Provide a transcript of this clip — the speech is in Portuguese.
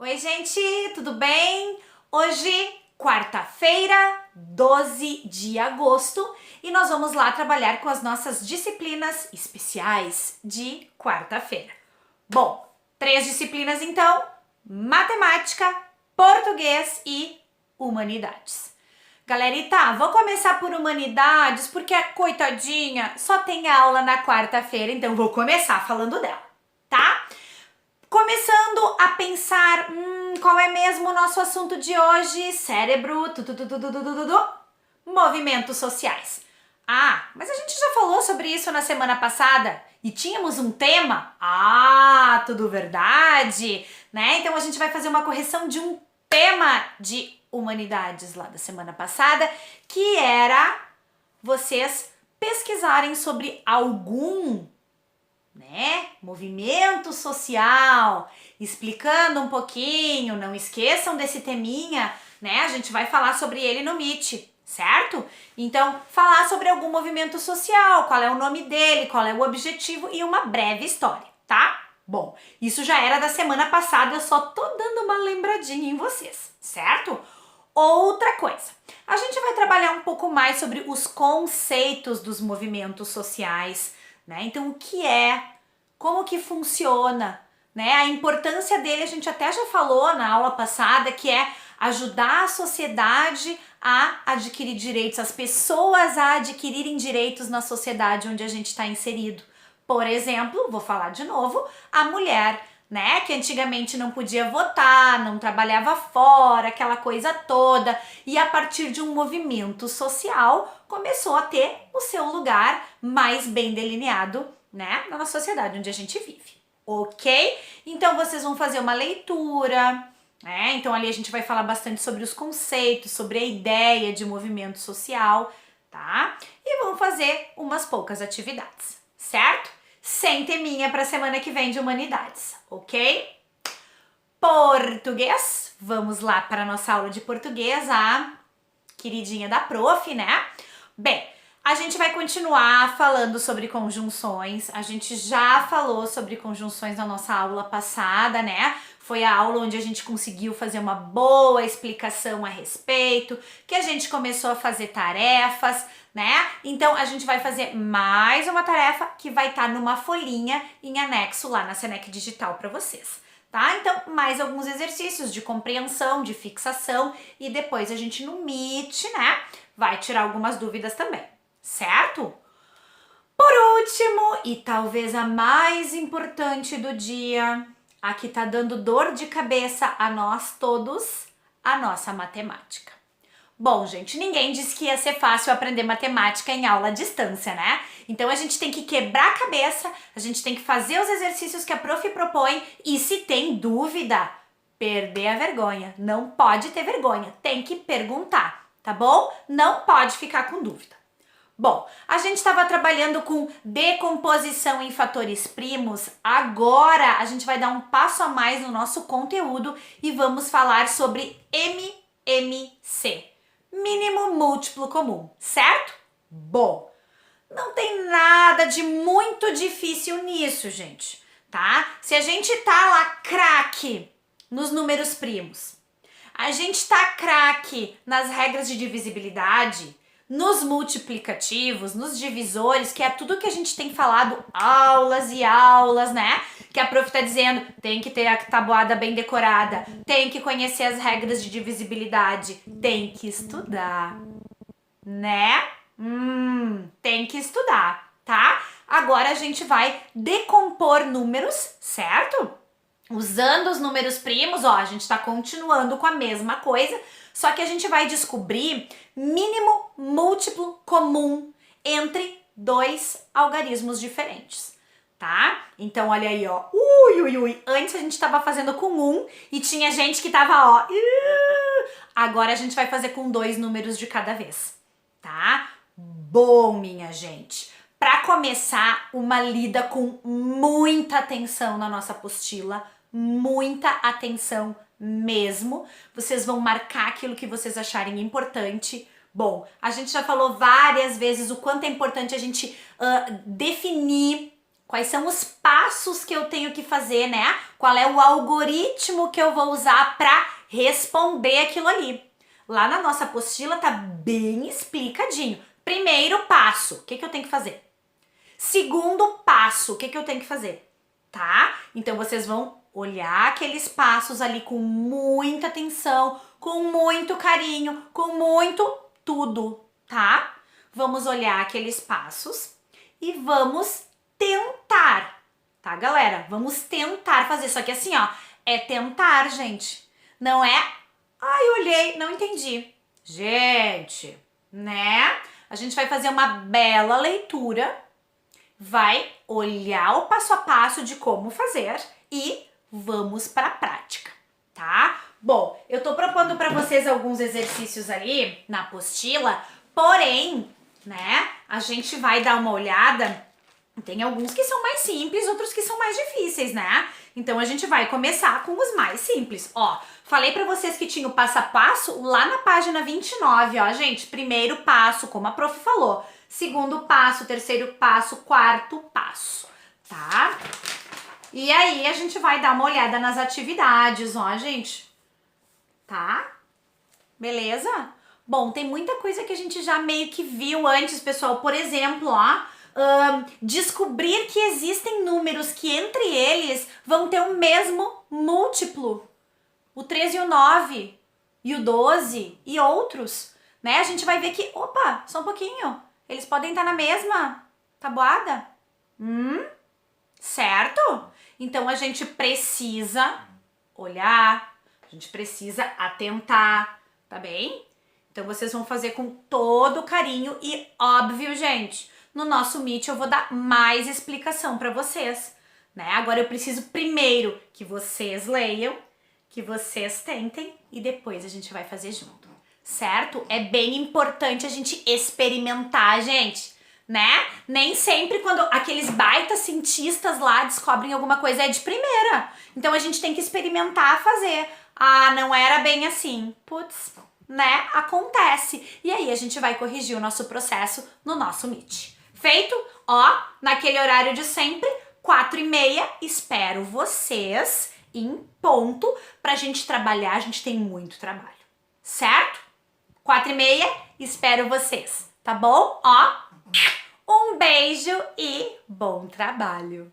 Oi, gente, tudo bem? Hoje, quarta-feira, 12 de agosto, e nós vamos lá trabalhar com as nossas disciplinas especiais de quarta-feira. Bom, 3 disciplinas então: matemática, português e humanidades. Galerita, vou começar por humanidades porque a coitadinha só tem aula na quarta-feira, então vou começar falando dela, tá? Começando a pensar, qual é mesmo o nosso assunto de hoje? Cérebro, movimentos sociais. Ah, mas a gente já falou sobre isso na semana passada e tínhamos um tema? Ah, tudo verdade, né? Então a gente vai fazer uma correção de um tema de humanidades lá da semana passada, que era vocês pesquisarem sobre algum movimento social, explicando um pouquinho, não esqueçam desse teminha, né? A gente vai falar sobre ele no Meet, certo? Então, falar sobre algum movimento social, qual é o nome dele, qual é o objetivo e uma breve história, tá? Bom, isso já era da semana passada, eu só tô dando uma lembradinha em vocês, certo? Outra coisa, a gente vai trabalhar um pouco mais sobre os conceitos dos movimentos sociais, né? Então, o que é, como que funciona, né? A importância dele a gente até já falou na aula passada, que é ajudar a sociedade a adquirir direitos, as pessoas a adquirirem direitos na sociedade onde a gente está inserido. Por exemplo, vou falar de novo, a mulher, né, que antigamente não podia votar, não trabalhava fora, aquela coisa toda, e a partir de um movimento social começou a ter o seu lugar mais bem delineado, né, na sociedade onde a gente vive, ok? Então vocês vão fazer uma leitura, né? Então ali a gente vai falar bastante sobre os conceitos, sobre a ideia de movimento social, tá? E vamos fazer umas poucas atividades, certo? Sem teminha para a semana que vem de humanidades, ok? Português, vamos lá para a nossa aula de português, a queridinha da prof, né? Bem, a gente vai continuar falando sobre conjunções, a gente já falou sobre conjunções na nossa aula passada, né? Foi a aula onde a gente conseguiu fazer uma boa explicação a respeito, que a gente começou a fazer tarefas, né? Então a gente vai fazer mais uma tarefa que vai estar numa folhinha em anexo lá na Senec Digital para vocês, tá? Então mais alguns exercícios de compreensão, de fixação e depois a gente no Meet, né, vai tirar algumas dúvidas também, certo? Por último, e talvez a mais importante do dia, a que tá dando dor de cabeça a nós todos, a nossa matemática. Bom, gente, ninguém disse que ia ser fácil aprender matemática em aula à distância, né? Então a gente tem que quebrar a cabeça, a gente tem que fazer os exercícios que a prof propõe e se tem dúvida, perder a vergonha. Não pode ter vergonha, tem que perguntar, tá bom? Não pode ficar com dúvida. Bom, a gente estava trabalhando com decomposição em fatores primos, agora a gente vai dar um passo a mais no nosso conteúdo e vamos falar sobre MMC. Mínimo múltiplo comum, certo? Bom, não tem nada de muito difícil nisso, gente, tá? Se a gente tá lá craque nos números primos, a gente tá craque nas regras de divisibilidade, nos multiplicativos, nos divisores, que é tudo que a gente tem falado aulas e aulas, né? Que a prof tá dizendo, tem que ter a tabuada bem decorada, tem que conhecer as regras de divisibilidade, tem que estudar, né? Tem que estudar, tá? Agora a gente vai decompor números, certo? Usando os números primos, ó, a gente tá continuando com a mesma coisa, só que a gente vai descobrir mínimo múltiplo comum entre dois algarismos diferentes, tá? Então, olha aí, ó. Antes a gente tava fazendo com 1 e tinha gente que tava, ó. Agora a gente vai fazer com 2 números de cada vez, tá? Bom, minha gente. Para começar, uma lida com muita atenção na nossa apostila, muita atenção mesmo. Vocês vão marcar aquilo que vocês acharem importante. Bom, a gente já falou várias vezes o quanto é importante a gente definir Quais são os passos que eu tenho que fazer, né? Qual é o algoritmo que eu vou usar para responder aquilo ali. Lá na nossa apostila tá bem explicadinho. Primeiro passo, o que eu tenho que fazer? Segundo passo, o que eu tenho que fazer? Tá? Então vocês vão olhar aqueles passos ali com muita atenção, com muito carinho, com muito tudo, tá? Vamos olhar aqueles passos e vamos tentar, tá, galera? Vamos tentar fazer. Só que assim, ó, é tentar, gente. Não é, ai, olhei, não entendi. Gente, né? A gente vai fazer uma bela leitura, vai olhar o passo a passo de como fazer e vamos para a prática, tá? Bom, eu tô propondo para vocês alguns exercícios ali na apostila, porém, né, a gente vai dar uma olhada. Tem alguns que são mais simples, outros que são mais difíceis, né? Então a gente vai começar com os mais simples. Ó, falei pra vocês que tinha o passo a passo lá na página 29, ó, gente. Primeiro passo, como a prof falou. Segundo passo, terceiro passo, quarto passo, tá? E aí a gente vai dar uma olhada nas atividades, ó, gente. Tá? Beleza? Bom, tem muita coisa que a gente já meio que viu antes, pessoal. Por exemplo, ó, descobrir que existem números que entre eles vão ter o mesmo múltiplo. O 3 e o 9, e o 12 e outros, né? A gente vai ver que, opa, só um pouquinho, eles podem estar na mesma tabuada. Certo? Então a gente precisa olhar, a gente precisa atentar, tá bem? Então vocês vão fazer com todo carinho e óbvio, gente, no nosso Meet eu vou dar mais explicação para vocês, né? Agora eu preciso primeiro que vocês leiam, que vocês tentem e depois a gente vai fazer junto, certo? É bem importante a gente experimentar, gente, né? Nem sempre quando aqueles baita cientistas lá descobrem alguma coisa é de primeira. Então a gente tem que experimentar fazer. Ah, não era bem assim. Putz, né? Acontece. E aí a gente vai corrigir o nosso processo no nosso Meet. Feito? Ó, naquele horário de sempre, 4h30, espero vocês em ponto pra gente trabalhar. A gente tem muito trabalho, certo? 4h30, espero vocês, tá bom? Ó, um beijo e bom trabalho!